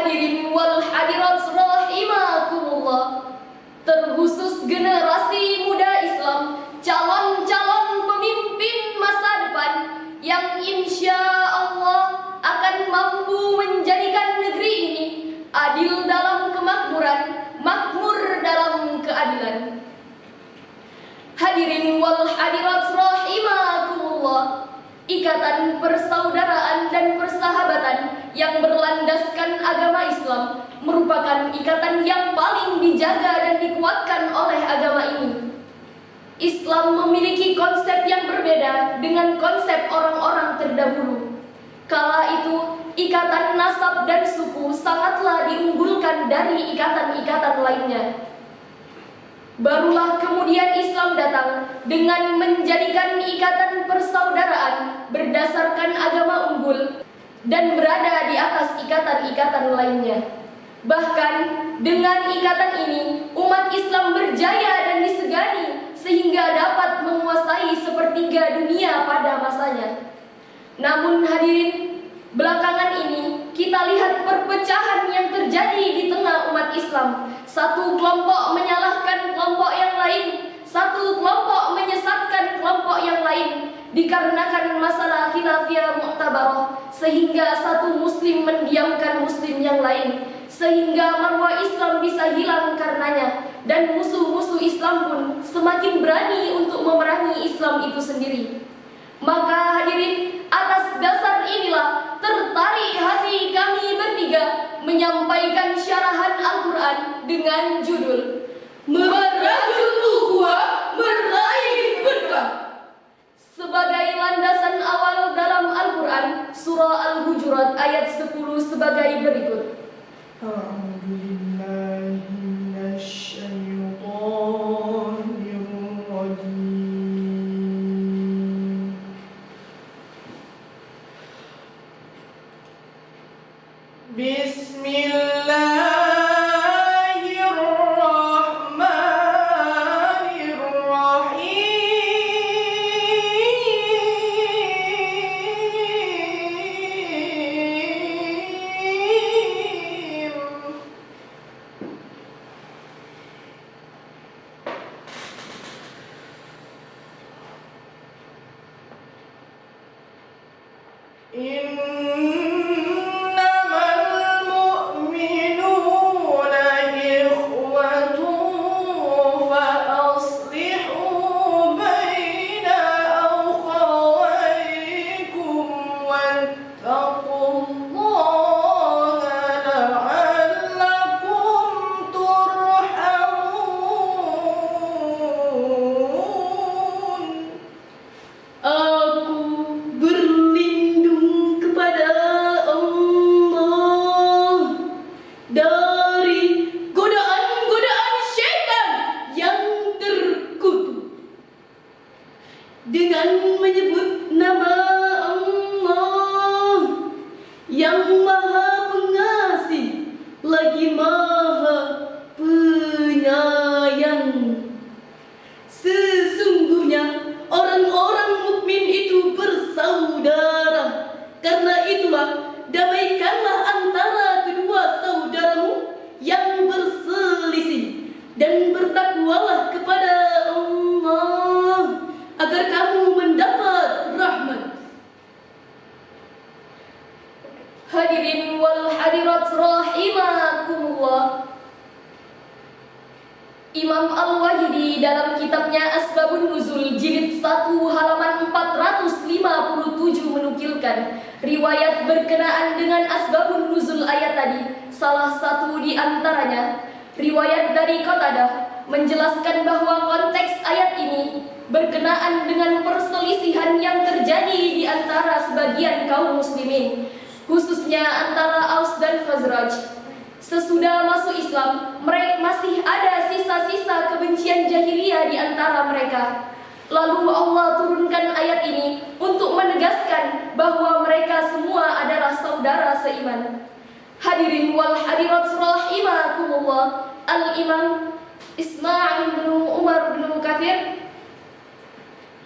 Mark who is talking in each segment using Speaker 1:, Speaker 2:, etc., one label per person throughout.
Speaker 1: Hadirin wal hadirat rahimakumullah, terkhusus generasi muda Islam, calon-calon pemimpin masa depan yang insya Allah akan mampu menjadikan negeri ini adil dalam kemakmuran, makmur dalam keadilan. Hadirin wal hadirat rahimakumullah, ikatan persaudaraan dan persahabatan yang berlandaskan agama Islam merupakan ikatan yang paling dijaga dan dikuatkan oleh agama ini. Islam memiliki konsep yang berbeda dengan konsep orang-orang terdahulu. Kala itu, ikatan nasab dan suku sangatlah diunggulkan dari ikatan-ikatan lainnya. Barulah kemudian Islam datang dengan menjadikan ikatan persaudaraan berdasarkan agama unggul dan berada di atas ikatan-ikatan lainnya. Bahkan dengan ikatan ini, umat Islam berjaya dan disegani sehingga dapat menguasai sepertiga dunia pada masanya. Namun hadirin, belakangan ini kita lihat perpecahan yang terjadi di tengah umat Islam. Satu kelompok menyalahkan kelompok yang lain, satu kelompok menyesatkan kelompok yang lain dikarenakan masalah khilafiyah mu'tabarah, sehingga satu muslim mendiamkan muslim yang lain, sehingga marwah Islam bisa hilang karenanya, dan musuh-musuh Islam pun semakin berani untuk memerangi Islam itu sendiri. Maka hadirin, atas dasar inilah tertarik hati kami bertiga menyampaikan syarahan Al-Quran dengan judul Merajut Ukhuwah Meraih Berkah. Sebagai landasan awal dalam Al-Quran, surah Al-Hujurat ayat 10 sebagai berikut. Dengan menyebut nama Allah yang Maha Pengasih lagi Maha Penyayang. Sesungguhnya orang-orang mukmin itu bersaudara. Karena itulah damaikanlah antara kedua saudaramu yang berselisih, dan bertakwalah kepada Allah agar kamu mendapat rahmat. Hadirin wal hadirat rahimakumullah, Imam Al-Wahidi dalam kitabnya Asbabun Nuzul jilid 1 halaman 457 menukilkan riwayat berkenaan dengan Asbabun Nuzul ayat tadi. Salah satu di antaranya, riwayat dari Qatadah, menjelaskan bahwa konteks ayat ini berkenaan dengan perselisihan yang terjadi di antara sebagian kaum muslimin, khususnya antara Aus dan Khazraj. Sesudah masuk Islam, mereka masih ada sisa-sisa kebencian jahiliyah di antara mereka. Lalu Allah turunkan ayat ini untuk menegaskan bahwa mereka semua adalah saudara seiman. Hadirin wal hadirat rahimakumullah, Al-Imam Ismail bin Umar bin Katsir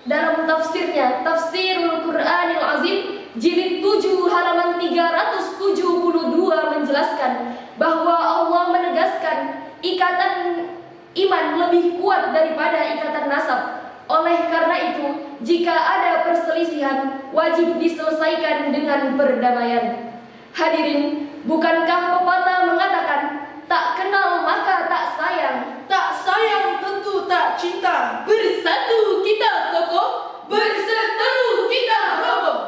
Speaker 1: dalam tafsirnya Tafsirul Quranil Azim jilid 7 halaman 372 menjelaskan bahwa Allah menegaskan ikatan iman lebih kuat daripada ikatan nasab. Oleh karena itu, jika ada perselisihan, wajib diselesaikan dengan perdamaian. Hadirin, bukankah pepatah mengatakan, tak kenal maka tak sayang,
Speaker 2: Tak sayang tentu tak cinta.
Speaker 1: bersatu kita kokoh, berseteru kita roboh.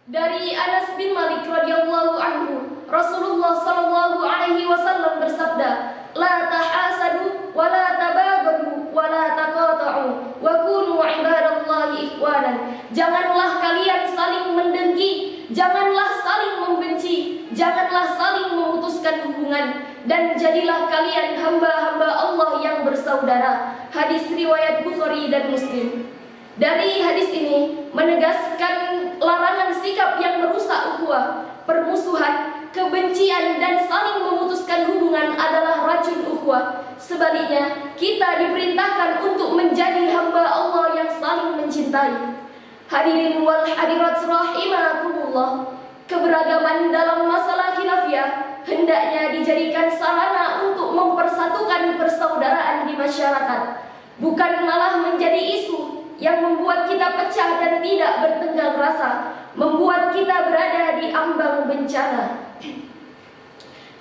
Speaker 1: Dari Anas bin Malik radhiyallahu anhu, Rasulullah sallallahu alaihi wasallam bersabda, "La tahasadu wa la tabaghadu wa la taqata'u wa kunu ibadallahi ikhwanan." Janganlah kalian saling mendengki, janganlah saling membenci, janganlah saling memutuskan hubungan, dan jadilah kalian hamba-hamba Allah yang bersaudara. Hadis riwayat Bukhari dan Muslim. Dari hadis ini menegaskan larangan sikap yang merusak ukhuwah, permusuhan, kebencian, dan saling memutuskan hubungan adalah racun ukhuwah. Sebaliknya, kita diperintahkan untuk menjadi hamba Allah yang saling mencintai. Hadirin wal hadirat rahimakumullah, keberagaman dalam masalah khilafiyah hendaknya dijadikan sarana untuk mempersatukan persaudaraan di masyarakat, bukan malah menjadi isu yang membuat kita pecah dan tidak bertenggang rasa, membuat kita berada di ambang bencana.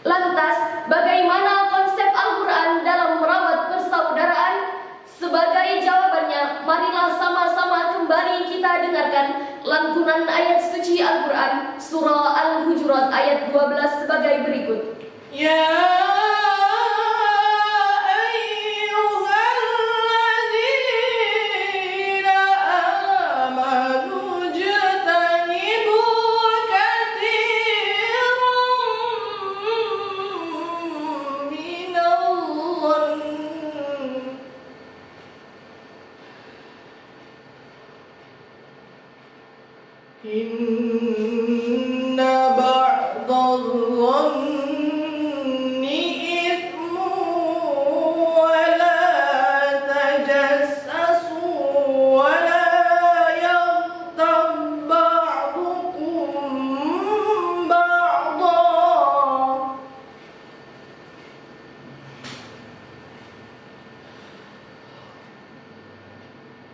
Speaker 1: Lantas, bagaimana konsep Al-Quran dalam merawat persaudaraan? Sebagai jawabannya, marilah sama-sama kembali kita dengarkan lantunan ayat suci Al-Quran, surah Al-Hujurat ayat 12 sebagai berikut.
Speaker 2: Ya Inna ba'dadh-dhanni ithmu wa la tajassasu wa la yaghtab ba'dukum ba'dhan.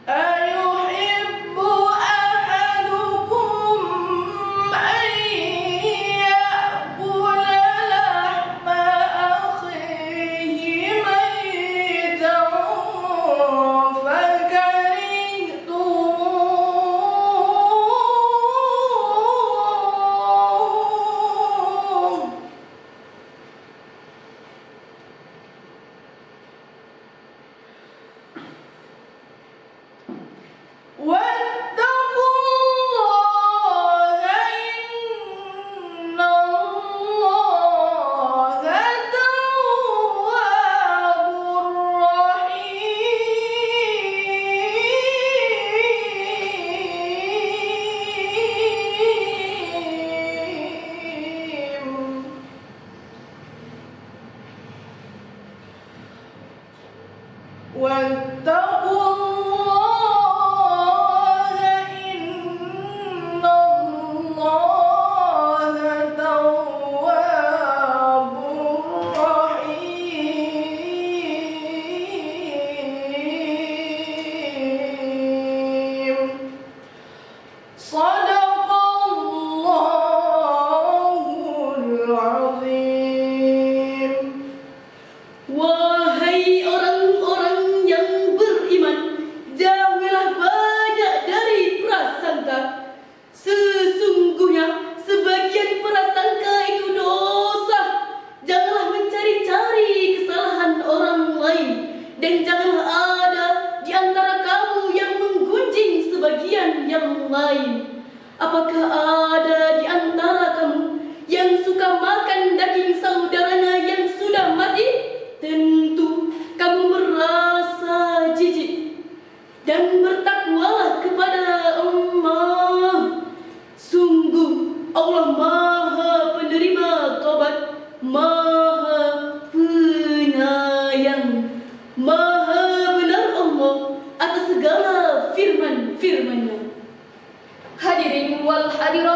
Speaker 2: Ayuhibbu ahadukum an ya'kula lahma akhihi maytan fakarihtumuh. واتقوا الله إن الله تواب رحيم. واتقوا الله إن الله تواب رحيم. صدق الله العظيم.
Speaker 3: Wahai orang-orang yang beriman, jauhilah banyak dari prasangka. Sesungguhnya sebagian prasangka itu dosa. Janganlah mencari-cari kesalahan orang lain, dan janganlah ada di antara kamu yang menggunjing sebagian yang lain. Apakah ada di antara kamu yang suka makan daging saudaranya yang sudah mati? Tentu kamu merasa jijik, dan bertakwalah kepada Allah. Sungguh Allah Maha Penerima Taubat, Maha Penyayang, Maha benar atas segala firman-Firman-Nya.
Speaker 1: Hadirin wal hadirat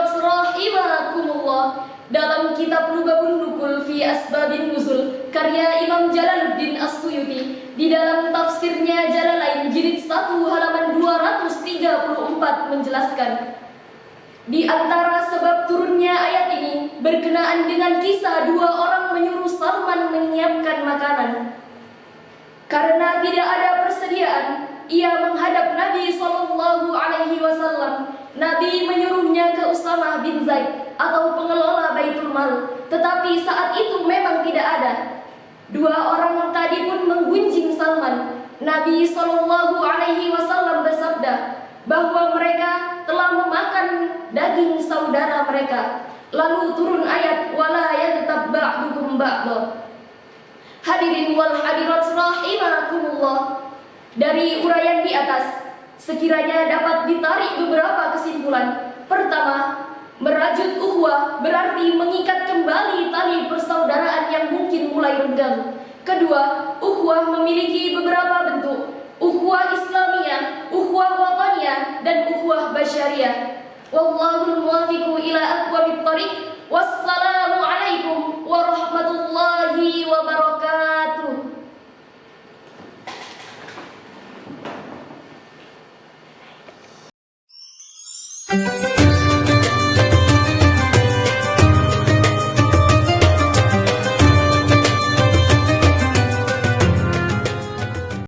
Speaker 1: fi Asbabin Nuzul karya Imam Jalaluddin As-Suyuti di dalam tafsirnya Jalalain jilid 1 halaman 234 menjelaskan, di antara sebab turunnya ayat ini berkenaan dengan kisah 2 orang menyuruh Salman menyiapkan makanan. Karena tidak ada persediaan, ia menghadap Nabi SAW. Nabi menyuruhnya ke Usamah bin Zaid atau pengelola Baitul Mal, tetapi saat itu memang tidak ada. 2 orang tadi pun menggunjing Salman. Nabi SAW bersabda bahwa mereka telah memakan daging saudara mereka. Lalu turun ayat wala yaghtab ba'dukum ba'dha. Hadirin wal hadirat rahimakumullah. Dari uraian di atas, sekiranya dapat ditarik beberapa kesimpulan. Pertama, merajut ukhuwah berarti mengikat kembali tali persaudaraan yang mungkin mulai renggang. Kedua, ukhuwah memiliki beberapa bentuk: ukhuwah Islamiyah, ukhuwah wataniyah, dan ukhuwah basyariyah. Wallahul muwaffiqu ila aqwamit thariq. Wassalamu alaikum warahmatullahi wabarakatuh.